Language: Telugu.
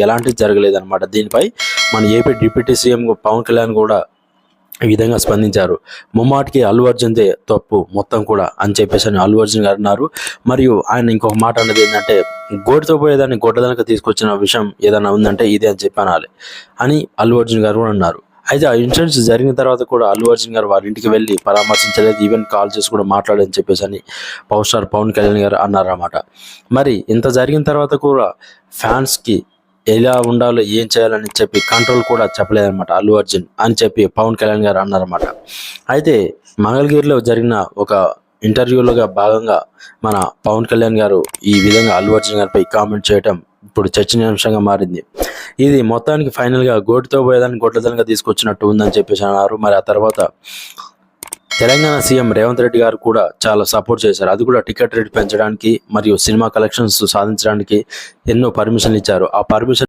ఎలాంటిది జరగలేదన్నమాట. దీనిపై మన AP deputy CM Pawan Kalyan కూడా ఈ విధంగా స్పందించారు. ముమ్మాటికి అల్లు అర్జున్దే తప్పు మొత్తం కూడా అని చెప్పేసి అల్లు అర్జున్ గారు అన్నారు. మరియు ఆయన ఇంకొక మాట అన్నది ఏంటంటే, గోటితో పోయేదాన్ని గొడ్డదనక తీసుకొచ్చిన విషయం ఏదైనా ఉందంటే ఇదే అని చెప్పి అనాలి అని అల్లు అర్జున్ గారు కూడా అన్నారు. అయితే ఆ ఇన్సిడెంట్స్ జరిగిన తర్వాత కూడా అల్లు అర్జున్ గారు వారి ఇంటికి వెళ్ళి పరామర్శించలేదు, ఈవెన్ కాల్ చేసి కూడా మాట్లాడని చెప్పేసి అని పవర్ స్టార్ పవన్ కళ్యాణ్ గారు అన్నారన్నమాట. మరి ఇంత జరిగిన తర్వాత కూడా ఫ్యాన్స్కి ఎలా ఉండాలో ఏం చేయాలని చెప్పి కంట్రోల్ కూడా చెప్పలేదన్నమాట అల్లు అర్జున్ అని చెప్పి పవన్ కళ్యాణ్ గారు అన్నారన్నమాట. అయితే మంగళగిరిలో జరిగిన ఒక ఇంటర్వ్యూలుగా భాగంగా మన పవన్ కళ్యాణ్ గారు ఈ విధంగా అల్లు అర్జున్ గారిపై కామెంట్ చేయడం ఇప్పుడు చర్చనీయాంశంగా మారింది. ఇది మొత్తానికి ఫైనల్గా గోటితో పోయేదాన్ని గొడ్లదనంగా తీసుకొచ్చినట్టు ఉందని చెప్పేసి అన్నారు. మరి ఆ తర్వాత తెలంగాణ సీఎం రేవంత్ రెడ్డి గారు కూడా చాలా సపోర్ట్ చేశారు. అది కూడా టికెట్ రేట్ పెంచడానికి మరియు సినిమా కలెక్షన్స్ సాధించడానికి ఎన్నో పర్మిషన్లు ఇచ్చారు. ఆ పర్మిషన్